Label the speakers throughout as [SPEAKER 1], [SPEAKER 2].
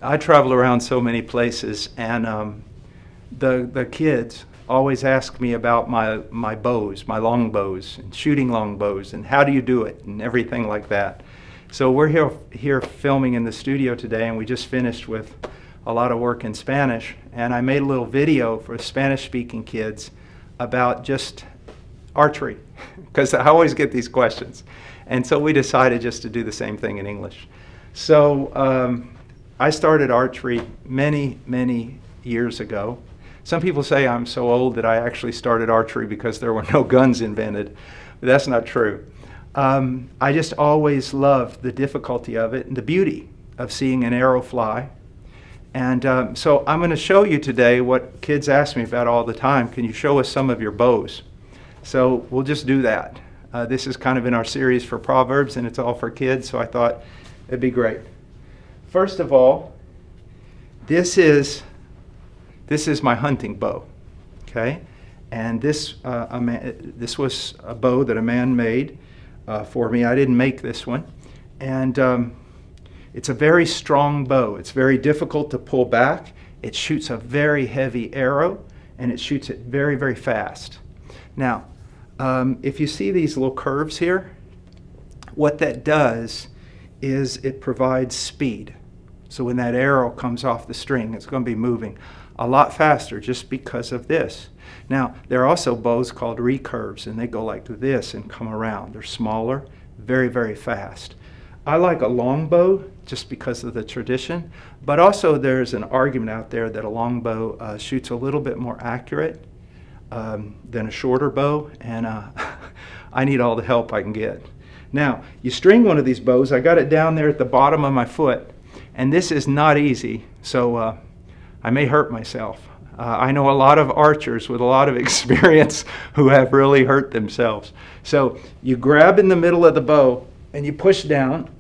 [SPEAKER 1] I travel around so many places, and the kids always ask me about my bows, my longbows, and shooting longbows, and how do you do it, and everything like that. So we're here filming in the studio today, and we just finished with a lot of work in Spanish, and I made a little video for Spanish-speaking kids about just archery, because I always get these questions. And so we decided just to do the same thing in English. So I started archery many, many years ago. Some people say I'm so old that I actually started archery because there were no guns invented, but that's not true. I just always loved the difficulty of it and the beauty of seeing an arrow fly. And so I'm going to show you today what kids ask me about all the time. Can you show us some of your bows? So we'll just do that. This is kind of in our series for Proverbs, and it's all for kids, so I thought it'd be great. First of all, this is my hunting bow, okay? And this was a bow that a man made for me. I didn't make this one. And it's a very strong bow. It's very difficult to pull back. It shoots a very heavy arrow, and it shoots it very, very fast. Now, if you see these little curves here, what that does is it provides speed. So when that arrow comes off the string, it's going to be moving a lot faster just because of this. Now, there are also bows called recurves, and they go like this and come around. They're smaller, very, very fast. I like a longbow just because of the tradition, but also there's an argument out there that a longbow shoots a little bit more accurate than a shorter bow, and I need all the help I can get. Now, you string one of these bows. I got it down there at the bottom of my foot, and this is not easy, so I may hurt myself. I know a lot of archers with a lot of experience who have really hurt themselves. So you grab in the middle of the bow, and you push down,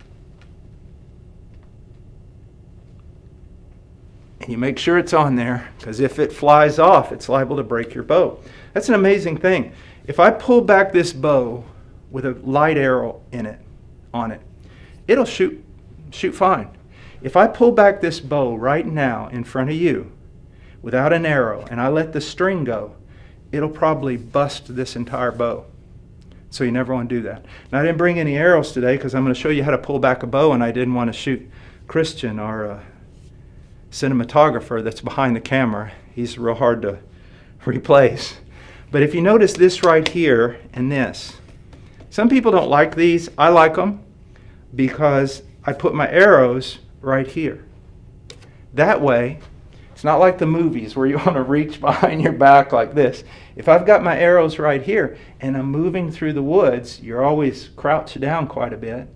[SPEAKER 1] and you make sure it's on there, because if it flies off, it's liable to break your bow. That's an amazing thing. If I pull back this bow with a light arrow on it, it'll shoot fine. If I pull back this bow right now in front of you without an arrow, and I let the string go, it'll probably bust this entire bow. So you never want to do that. Now, I didn't bring any arrows today because I'm going to show you how to pull back a bow, and I didn't want to shoot Christian, our cinematographer that's behind the camera. He's real hard to replace. But if you notice this right here and this, some people don't like these. I like them because I put my arrows right here. That way, it's not like the movies where you want to reach behind your back like this. If I've got my arrows right here and I'm moving through the woods, you're always crouched down quite a bit,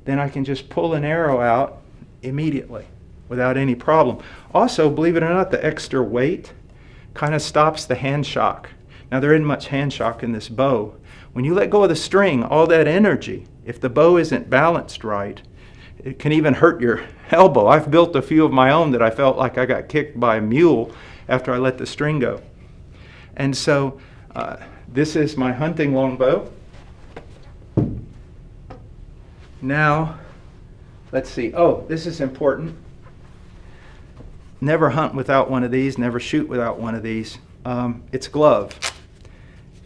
[SPEAKER 1] then I can just pull an arrow out immediately without any problem. Also, believe it or not, the extra weight kind of stops the hand shock. Now, there isn't much hand shock in this bow. When you let go of the string, all that energy, if the bow isn't balanced right, it can even hurt your elbow. I've built a few of my own that I felt like I got kicked by a mule after I let the string go. And so this is my hunting longbow. Now, let's see. Oh, this is important. Never hunt without one of these, never shoot without one of these. It's a glove.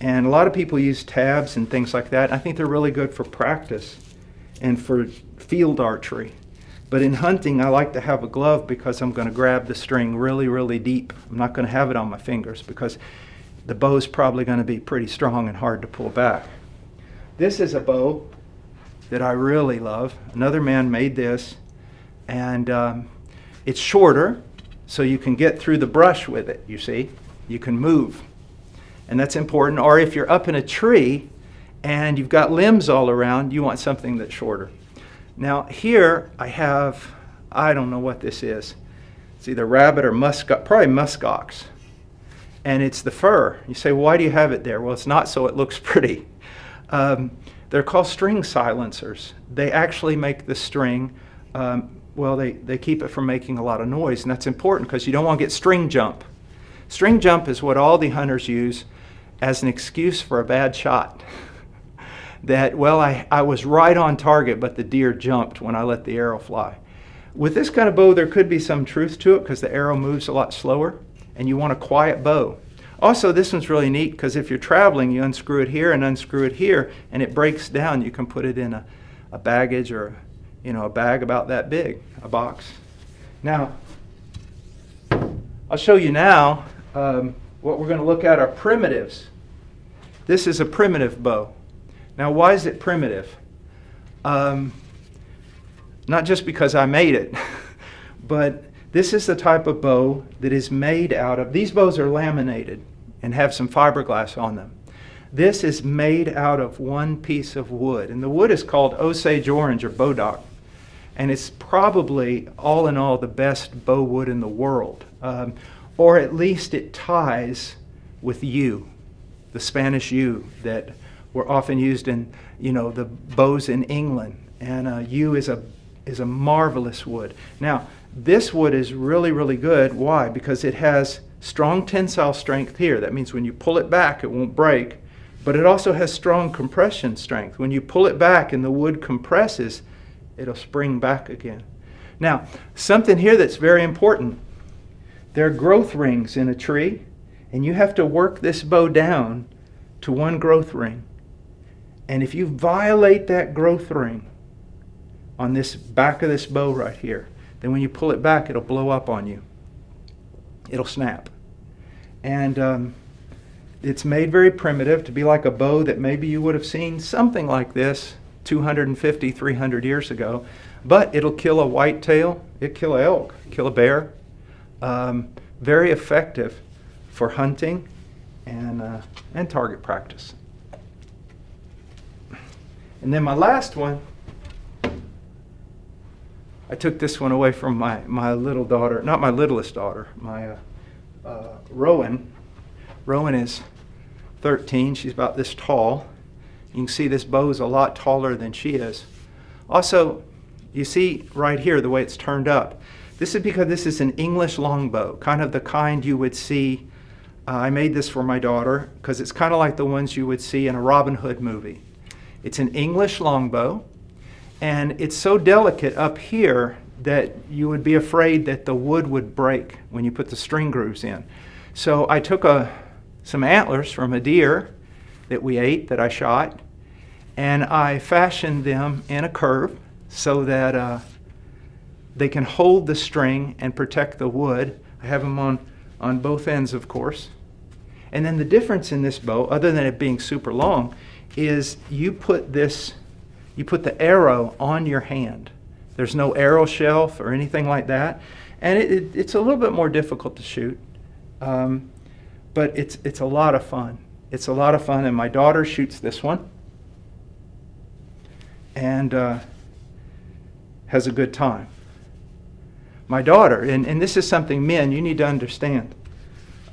[SPEAKER 1] And a lot of people use tabs and things like that. I think they're really good for practice and for field archery. But in hunting, I like to have a glove because I'm going to grab the string really, really deep. I'm not going to have it on my fingers because the bow's probably going to be pretty strong and hard to pull back. This is a bow that I really love. Another man made this, and it's shorter, so you can get through the brush with it, you see. You can move, and that's important. Or if you're up in a tree and you've got limbs all around, you want something that's shorter. Now here I have, I don't know what this is. It's either rabbit or musk, probably muskox. And it's the fur. You say, well, why do you have it there? Well, it's not so it looks pretty. They're called string silencers. They actually make the string, they keep it from making a lot of noise, and that's important because you don't want to get string jump. String jump is what all the hunters use as an excuse for a bad shot. That, well, I was right on target, but the deer jumped when I let the arrow fly. with this kind of bow, there could be some truth to it because the arrow moves a lot slower, and you want a quiet bow. Also, this one's really neat because if you're traveling, you unscrew it here and unscrew it here, and it breaks down. You can put it in a baggage or a bag about that big, a box. Now, I'll show you now what we're going to look at are primitives. This is a primitive bow. Now, why is it primitive? Not just because I made it, but this is the type of bow that is made out of, these bows are laminated and have some fiberglass on them. This is made out of one piece of wood, and the wood is called Osage orange or bodock, and it's probably, all in all, the best bow wood in the world, or at least it ties with yew, the Spanish yew that were often used in, the bows in England, and yew is a marvelous wood. Now, this wood is really, really good. Why? Because it has strong tensile strength here. That means when you pull it back, it won't break. But it also has strong compression strength. When you pull it back and the wood compresses, it'll spring back again. Now, something here that's very important. There are growth rings in a tree, and you have to work this bow down to one growth ring. And if you violate that growth ring on this back of this bow right here, then when you pull it back, it'll blow up on you. It'll snap. And it's made very primitive to be like a bow that maybe you would have seen something like this 250, 300 years ago. But it'll kill a whitetail, it'll kill an elk, kill a bear. Very effective for hunting and target practice. And then my last one, I took this one away from my little daughter, not my littlest daughter, my Rowan. Rowan is 13. She's about this tall. You can see this bow is a lot taller than she is. Also, you see right here the way it's turned up. This is because this is an English longbow, kind of the kind you would see. I made this for my daughter because it's kind of like the ones you would see in a Robin Hood movie. It's an English longbow, and it's so delicate up here that you would be afraid that the wood would break when you put the string grooves in. So I took some antlers from a deer that we ate, that I shot, and I fashioned them in a curve so that they can hold the string and protect the wood. I have them on both ends, of course. And then the difference in this bow, other than it being super long, is you put the arrow on your hand. There's no arrow shelf or anything like that. And it's a little bit more difficult to shoot. But it's a lot of fun. It's a lot of fun, and my daughter shoots this one and has a good time. My daughter, and this is something men, you need to understand.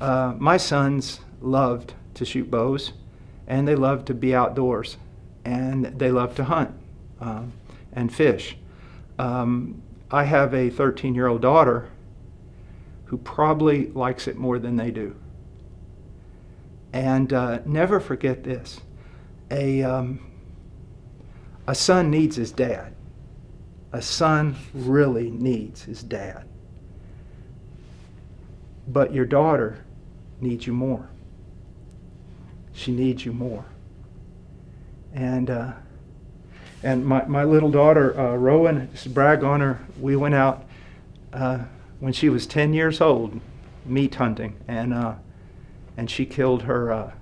[SPEAKER 1] My sons loved to shoot bows, and they loved to be outdoors, and they love to hunt and fish. I have a 13-year-old daughter who probably likes it more than they do. And never forget this. A son needs his dad. A son really needs his dad. But your daughter needs you more. She needs you more. And my little daughter, Rowan, just brag on her, we went out when she was 10 years old, meat hunting, and she killed her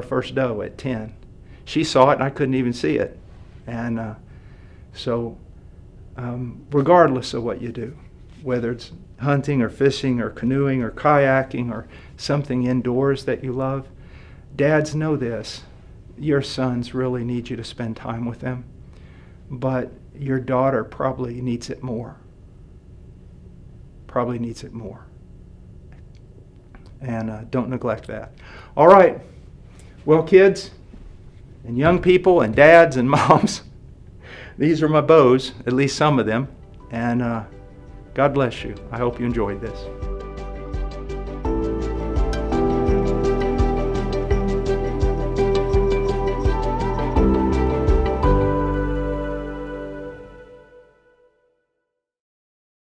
[SPEAKER 1] first doe at 10. She saw it, and I couldn't even see it. And so regardless of what you do, whether it's hunting or fishing or canoeing or kayaking or something indoors that you love, dads know this. Your sons really need you to spend time with them, but your daughter probably needs it more. Probably needs it more. And don't neglect that. All right. Well, kids and young people and dads and moms, these are my bows, at least some of them. And God bless you. I hope you enjoyed this.